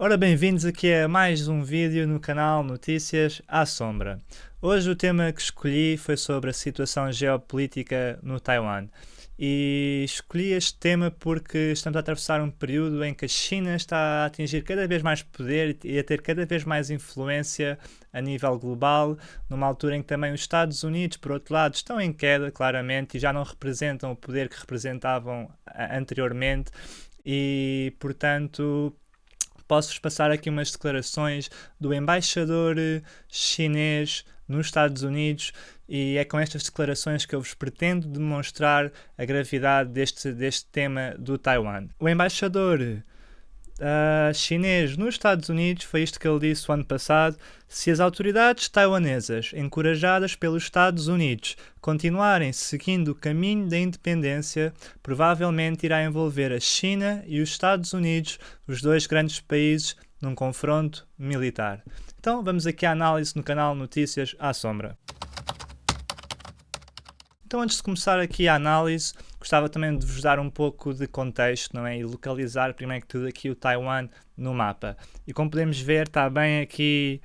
Ora, bem-vindos aqui a mais um vídeo no canal Notícias à Sombra. Hoje o tema que escolhi foi sobre a situação geopolítica no Taiwan. E escolhi este tema porque estamos a atravessar um período em que a China está a atingir cada vez mais poder e a ter cada vez mais influência a nível global, numa altura em que também os Estados Unidos, por outro lado, estão em queda, claramente, e já não representam o poder que representavam anteriormente. E, portanto, posso-vos passar aqui umas declarações do embaixador chinês nos Estados Unidos, e é com estas declarações que eu vos pretendo demonstrar a gravidade deste tema do Taiwan. O embaixador chinês nos Estados Unidos, foi isto que ele disse o ano passado: se as autoridades taiwanesas, encorajadas pelos Estados Unidos, continuarem seguindo o caminho da independência, provavelmente irá envolver a China e os Estados Unidos, os dois grandes países, num confronto militar. Então vamos aqui à análise no canal Notícias à Sombra. Então, antes de começar aqui a análise, gostava também de vos dar um pouco de contexto, não é? E localizar, primeiro que tudo, aqui o Taiwan no mapa. E como podemos ver, está bem aqui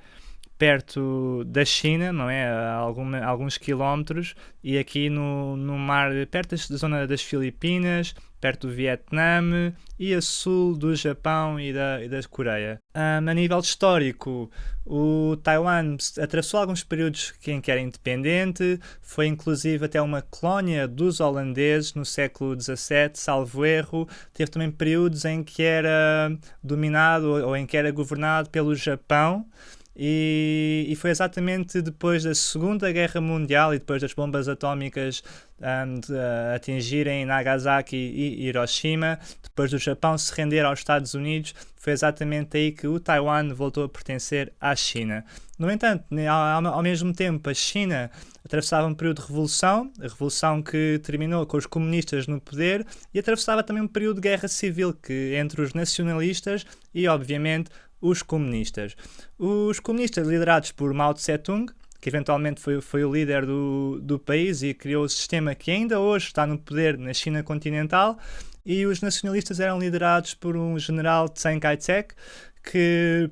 perto da China, não é? A alguns quilómetros, e aqui no mar, perto da zona das Filipinas, perto do Vietnã e a sul do Japão e da Coreia. A nível histórico, o Taiwan atravessou alguns períodos em que era independente, foi inclusive até uma colónia dos holandeses no século XVII, salvo erro. Teve também períodos em que era dominado ou em que era governado pelo Japão. E foi exatamente depois da Segunda Guerra Mundial e depois das bombas atómicas atingirem Nagasaki e Hiroshima, depois do Japão se render aos Estados Unidos, foi exatamente aí que o Taiwan voltou a pertencer à China. No entanto, ao mesmo tempo, a China atravessava um período de revolução, a revolução que terminou com os comunistas no poder, e atravessava também um período de guerra civil entre os nacionalistas e, obviamente, os comunistas. Os comunistas liderados por Mao Tse-tung, que eventualmente foi o líder do país e criou o sistema que ainda hoje está no poder na China continental, e os nacionalistas eram liderados por um general Chiang Kai-shek que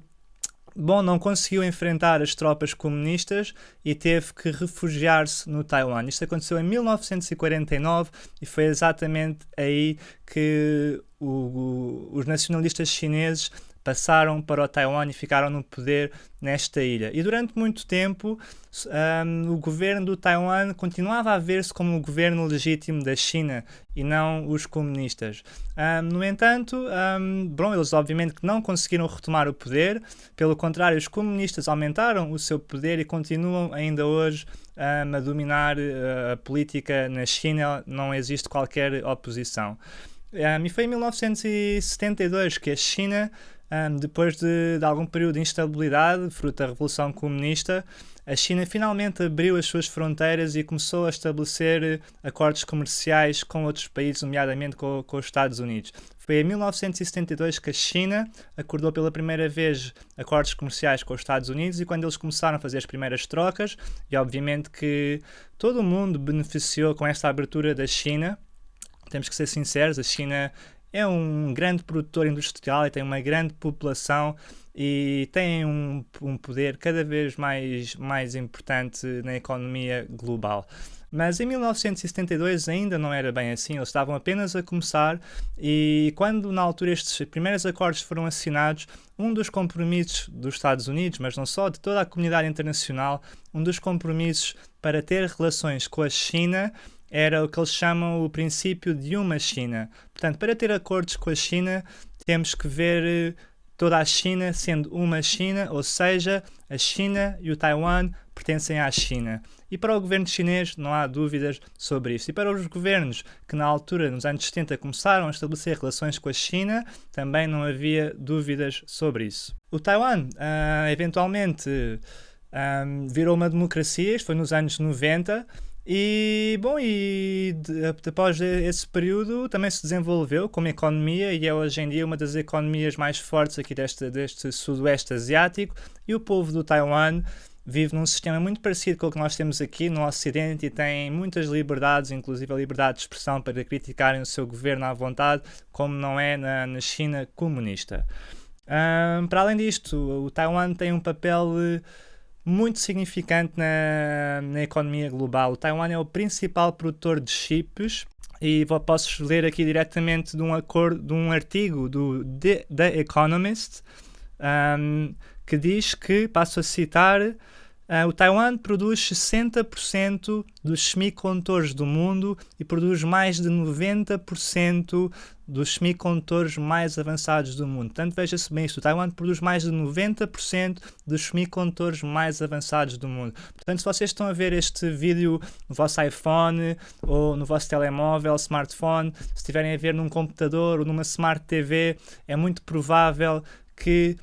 não conseguiu enfrentar as tropas comunistas e teve que refugiar-se no Taiwan. Isto aconteceu em 1949 e foi exatamente aí que os nacionalistas chineses passaram para o Taiwan e ficaram no poder nesta ilha. E durante muito tempo o governo do Taiwan continuava a ver-se como o governo legítimo da China e não os comunistas. No entanto, eles obviamente que não conseguiram retomar o poder. Pelo contrário, os comunistas aumentaram o seu poder e continuam ainda hoje a dominar a política na China. Não existe qualquer oposição. E foi em 1972 que a China, depois de algum período de instabilidade, fruto da Revolução Comunista, a China finalmente abriu as suas fronteiras e começou a estabelecer acordos comerciais com outros países, nomeadamente com os Estados Unidos. Foi em 1972 que a China acordou pela primeira vez acordos comerciais com os Estados Unidos, e quando eles começaram a fazer as primeiras trocas, e obviamente que todo o mundo beneficiou com esta abertura da China. Temos que ser sinceros, a China é um grande produtor industrial e tem uma grande população e tem um poder cada vez mais importante na economia global. Mas em 1972 ainda não era bem assim, eles estavam apenas a começar, e quando na altura estes primeiros acordos foram assinados, um dos compromissos dos Estados Unidos, mas não só, de toda a comunidade internacional, um dos compromissos para ter relações com a China era o que eles chamam o princípio de uma China. Portanto, para ter acordos com a China, temos que ver toda a China sendo uma China, ou seja, a China e o Taiwan pertencem à China. E para o governo chinês não há dúvidas sobre isso. E para os governos que na altura, nos anos 70, começaram a estabelecer relações com a China, também não havia dúvidas sobre isso. O Taiwan, eventualmente, virou uma democracia, isto foi nos anos 90, após esse período também se desenvolveu como economia e é hoje em dia uma das economias mais fortes aqui deste sudoeste asiático, e o povo do Taiwan vive num sistema muito parecido com o que nós temos aqui no Ocidente e tem muitas liberdades, inclusive a liberdade de expressão para criticarem o seu governo à vontade, como não é na China comunista. Para além disto, o Taiwan tem um papel muito significante na economia global. O Taiwan é o principal produtor de chips e posso ler aqui diretamente de um artigo do The Economist, que diz que, passo a citar, o Taiwan produz 60% dos semicondutores do mundo e produz mais de 90% dos semicondutores mais avançados do mundo. Portanto, veja-se bem isto, o Taiwan produz mais de 90% dos semicondutores mais avançados do mundo. Portanto, se vocês estão a ver este vídeo no vosso iPhone ou no vosso telemóvel, smartphone, se estiverem a ver num computador ou numa Smart TV, é muito provável que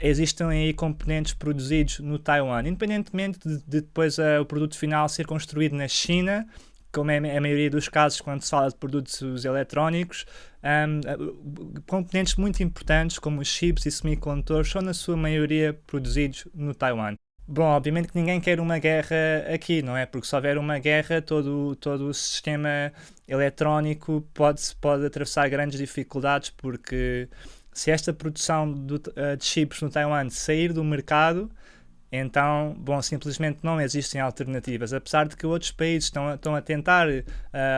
existem aí componentes produzidos no Taiwan, independentemente de depois o produto final ser construído na China, como é a maioria dos casos quando se fala de produtos eletrónicos. Componentes muito importantes como os chips e semicondutores são na sua maioria produzidos no Taiwan. Bom, obviamente que ninguém quer uma guerra aqui, não é? Porque se houver uma guerra, todo o sistema eletrónico pode atravessar grandes dificuldades, porque se esta produção de chips no Taiwan sair do mercado, então, bom, simplesmente não existem alternativas. Apesar de que outros países estão a tentar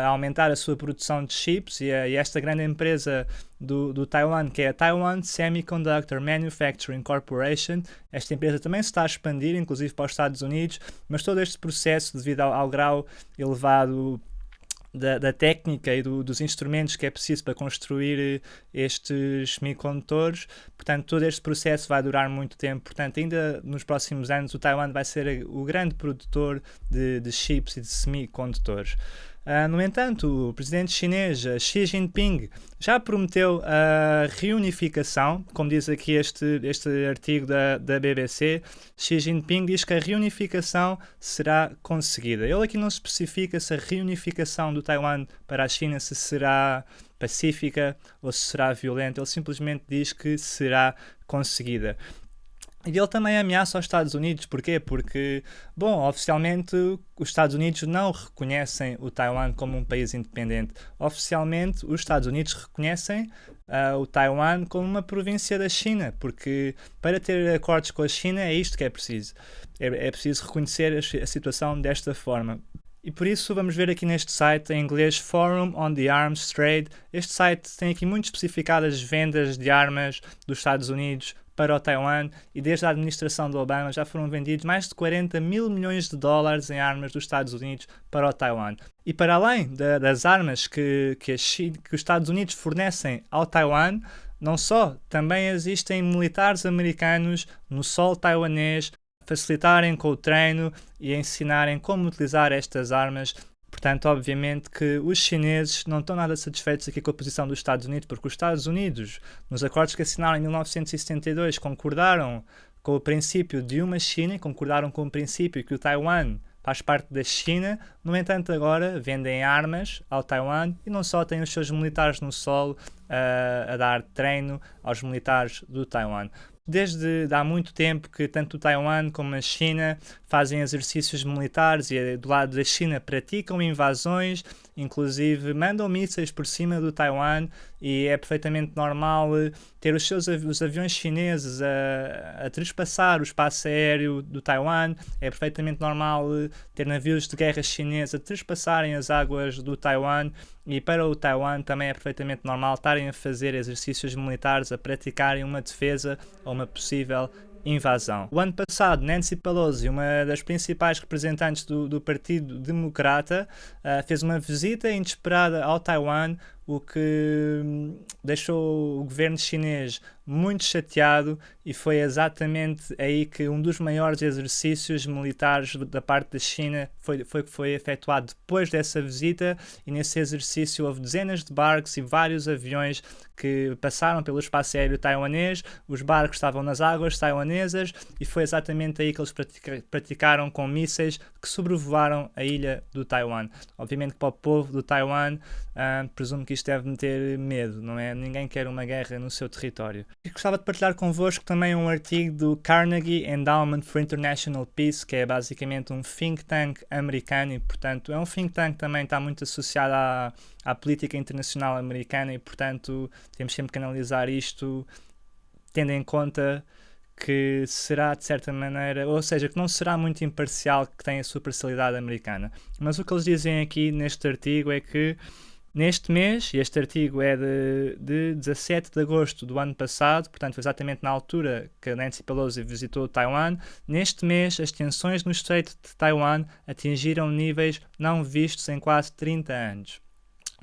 aumentar a sua produção de chips, e esta grande empresa do Taiwan, que é a Taiwan Semiconductor Manufacturing Corporation, esta empresa também se está a expandir, inclusive para os Estados Unidos, mas todo este processo, devido ao grau elevado da técnica e dos instrumentos que é preciso para construir estes semicondutores, portanto todo este processo vai durar muito tempo, portanto ainda nos próximos anos o Taiwan vai ser o grande produtor de chips e de semicondutores. No entanto, o presidente chinês Xi Jinping já prometeu a reunificação, como diz aqui este artigo da BBC. Xi Jinping diz que a reunificação será conseguida. Ele aqui não especifica se a reunificação do Taiwan para a China se será pacífica ou se será violenta. Ele simplesmente diz que será conseguida. E ele também ameaça os Estados Unidos. Porquê? Porque, bom, oficialmente os Estados Unidos não reconhecem o Taiwan como um país independente. Oficialmente os Estados Unidos reconhecem o Taiwan como uma província da China, porque para ter acordos com a China é isto que é preciso. É preciso reconhecer a situação desta forma. E por isso vamos ver aqui neste site, em inglês, Forum on the Arms Trade. Este site tem aqui muito especificadas as vendas de armas dos Estados Unidos para o Taiwan, e desde a administração do Obama já foram vendidos mais de 40 mil milhões de dólares em armas dos Estados Unidos para o Taiwan. E para além das armas que os Estados Unidos fornecem ao Taiwan, não só, também existem militares americanos no solo taiwanês facilitarem com o treino e ensinarem como utilizar estas armas. Portanto, obviamente que os chineses não estão nada satisfeitos aqui com a posição dos Estados Unidos, porque os Estados Unidos, nos acordos que assinaram em 1972, concordaram com o princípio de uma China e concordaram com o princípio que o Taiwan faz parte da China. No entanto, agora vendem armas ao Taiwan e não só têm os seus militares no solo a dar treino aos militares do Taiwan. Desde há muito tempo que tanto o Taiwan como a China fazem exercícios militares e do lado da China praticam invasões, inclusive mandam mísseis por cima do Taiwan, e é perfeitamente normal ter os aviões chineses a trespassar o espaço aéreo do Taiwan. É perfeitamente normal ter navios de guerra chineses a trespassarem as águas do Taiwan, e para o Taiwan também é perfeitamente normal estarem a fazer exercícios militares, a praticarem uma defesa ou uma possível invasão. O ano passado, Nancy Pelosi, uma das principais representantes do Partido Democrata, fez uma visita inesperada ao Taiwan, o que deixou o governo chinês muito chateado, e foi exatamente aí que um dos maiores exercícios militares da parte da China foi efetuado depois dessa visita, e nesse exercício houve dezenas de barcos e vários aviões que passaram pelo espaço aéreo taiwanês. Os barcos estavam nas águas taiwanesas e foi exatamente aí que eles praticaram com mísseis que sobrevoaram a ilha do Taiwan. Obviamente que para o povo do Taiwan, presumo que isto deve meter medo, não é? Ninguém quer uma guerra no seu território. E gostava de partilhar convosco também um artigo do Carnegie Endowment for International Peace, que é basicamente um think tank americano, e portanto é um think tank que também está muito associado à política internacional americana, e portanto temos sempre que analisar isto tendo em conta que será de certa maneira, ou seja, que não será muito imparcial, que tem a sua parcialidade americana. Mas o que eles dizem aqui neste artigo é que neste mês, e este artigo é de 17 de agosto do ano passado, portanto foi exatamente na altura que a Nancy Pelosi visitou Taiwan, neste mês as tensões no Estreito de Taiwan atingiram níveis não vistos em quase 30 anos.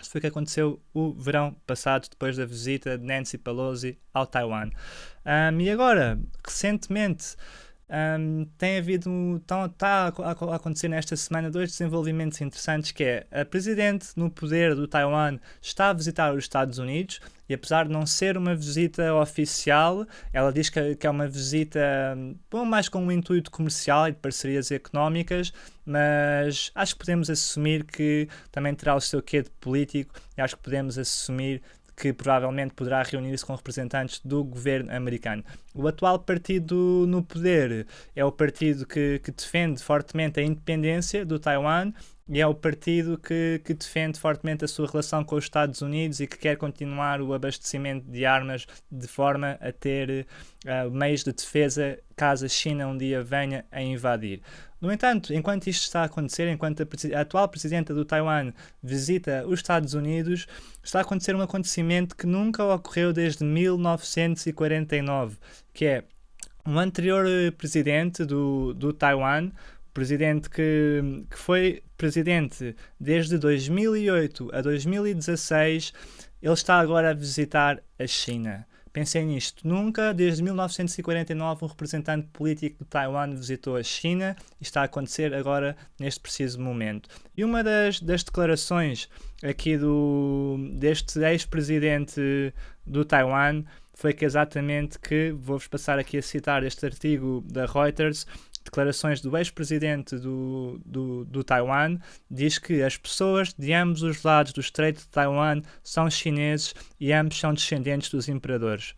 Isso foi o que aconteceu o verão passado, depois da visita de Nancy Pelosi ao Taiwan. E agora, recentemente, tem havido, está a acontecer nesta semana 2 desenvolvimentos interessantes, que é a presidente no poder do Taiwan está a visitar os Estados Unidos e apesar de não ser uma visita oficial, ela diz que é uma visita mais com um intuito comercial e de parcerias económicas, mas acho que podemos assumir que também terá o seu quê de político e acho que podemos assumir que provavelmente poderá reunir-se com representantes do governo americano. O atual partido no poder é o partido que defende fortemente a independência do Taiwan e é o partido que defende fortemente a sua relação com os Estados Unidos e que quer continuar o abastecimento de armas de forma a ter meios de defesa caso a China um dia venha a invadir. No entanto, enquanto isto está a acontecer, enquanto a atual presidenta do Taiwan visita os Estados Unidos, está a acontecer um acontecimento que nunca ocorreu desde 1949, que é um anterior presidente do Taiwan, presidente que foi presidente desde 2008 a 2016, ele está agora a visitar a China. Pensei nisto, nunca desde 1949 um representante político do Taiwan visitou a China e está a acontecer agora neste preciso momento. E uma das declarações aqui deste ex-presidente do Taiwan foi que exatamente vou-vos passar aqui a citar este artigo da Reuters, declarações do ex-presidente do Taiwan, diz que as pessoas de ambos os lados do Estreito de Taiwan são chineses e ambos são descendentes dos imperadores.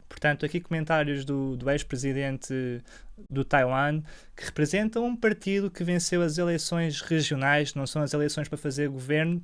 Portanto, aqui comentários do ex-presidente do Taiwan, que representa um partido que venceu as eleições regionais, não são as eleições para fazer governo,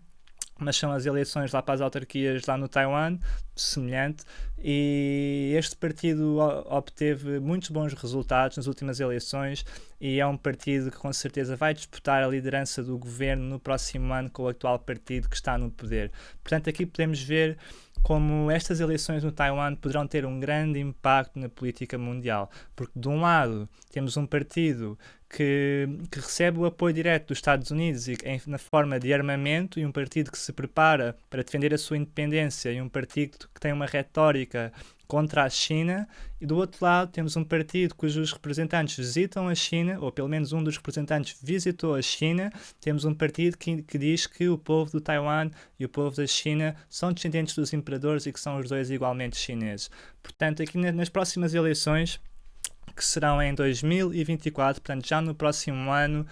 mas são as eleições lá para as autarquias lá no Taiwan, semelhante, e este partido obteve muitos bons resultados nas últimas eleições e é um partido que com certeza vai disputar a liderança do governo no próximo ano com o atual partido que está no poder. Portanto, aqui podemos ver como estas eleições no Taiwan poderão ter um grande impacto na política mundial, porque de um lado temos um partido que recebe o apoio direto dos Estados Unidos na forma de armamento e um partido que se prepara para defender a sua independência e um partido que tem uma retórica contra a China, e do outro lado temos um partido cujos representantes visitam a China, ou pelo menos um dos representantes visitou a China. Temos um partido que diz que o povo do Taiwan e o povo da China são descendentes dos imperadores e que são os dois igualmente chineses. Portanto, aqui nas próximas eleições, que serão em 2024, portanto já no próximo ano,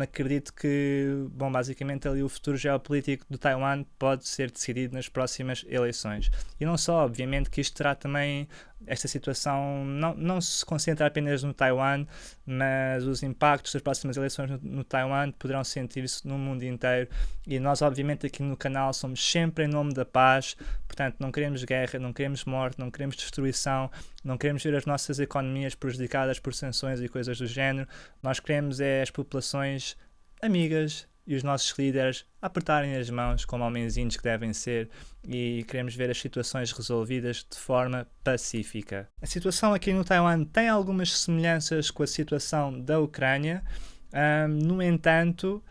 acredito que, basicamente ali o futuro geopolítico do Taiwan pode ser decidido nas próximas eleições. E não só, obviamente que isto terá também, esta situação não se concentra apenas no Taiwan, mas os impactos das próximas eleições no Taiwan poderão sentir-se no mundo inteiro e nós obviamente aqui no canal somos sempre em nome da paz, portanto não queremos guerra, não queremos morte, não queremos destruição, não queremos ver as nossas economias prejudicadas por sanções e coisas do género. Nós queremos as populações amigas e os nossos líderes apertarem as mãos como homenzinhos que devem ser e queremos ver as situações resolvidas de forma pacífica. A situação aqui no Taiwan tem algumas semelhanças com a situação da Ucrânia, no entanto,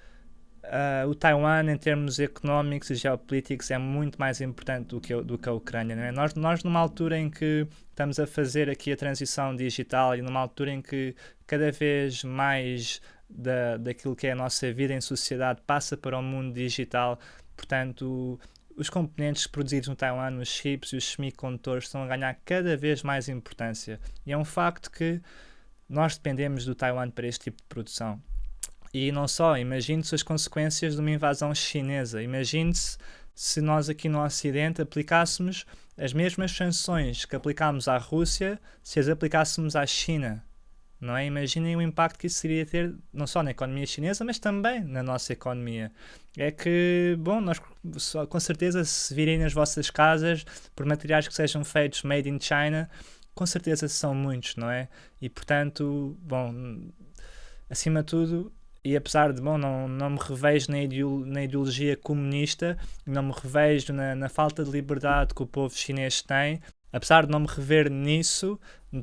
o Taiwan em termos económicos e geopolíticos é muito mais importante do que a Ucrânia, não é? Nós numa altura em que estamos a fazer aqui a transição digital e numa altura em que cada vez mais daquilo que é a nossa vida em sociedade passa para o mundo digital, portanto os componentes produzidos no Taiwan, os chips e os semicondutores estão a ganhar cada vez mais importância e é um facto que nós dependemos do Taiwan para este tipo de produção. E não só, imagine-se as consequências de uma invasão chinesa, imagine-se se nós aqui no Ocidente aplicássemos as mesmas sanções que aplicámos à Rússia, se as aplicássemos à China. Não é? Imaginem o impacto que isso iria ter não só na economia chinesa, mas também na nossa economia. É que, nós com certeza se virem nas vossas casas por materiais que sejam feitos made in China, com certeza são muitos, não é? E portanto, bom, acima de tudo, e apesar de, bom, não me revejo na ideologia comunista, não me revejo na falta de liberdade que o povo chinês tem, apesar de não me rever nisso,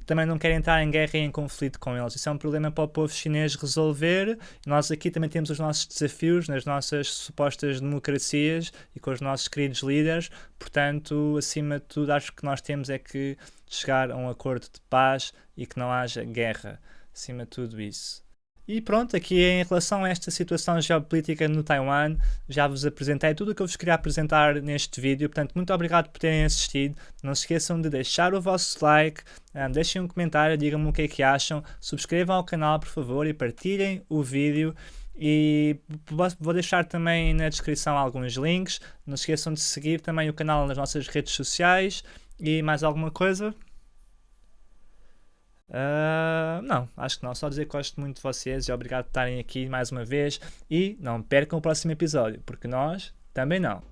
também não quero entrar em guerra e em conflito com eles. Isso é um problema para o povo chinês resolver. Nós aqui também temos os nossos desafios nas nossas supostas democracias e com os nossos queridos líderes. Portanto, acima de tudo, acho que nós temos é que chegar a um acordo de paz e que não haja guerra. Acima de tudo isso. E pronto, aqui em relação a esta situação geopolítica no Taiwan, já vos apresentei tudo o que eu vos queria apresentar neste vídeo. Portanto, muito obrigado por terem assistido. Não se esqueçam de deixar o vosso like, deixem um comentário, digam-me o que é que acham. Subscrevam ao canal, por favor, e partilhem o vídeo. E vou deixar também na descrição alguns links. Não se esqueçam de seguir também o canal nas nossas redes sociais. E mais alguma coisa? Não, acho que não. Só dizer que gosto muito de vocês e obrigado por estarem aqui mais uma vez. E não percam o próximo episódio, porque nós também não.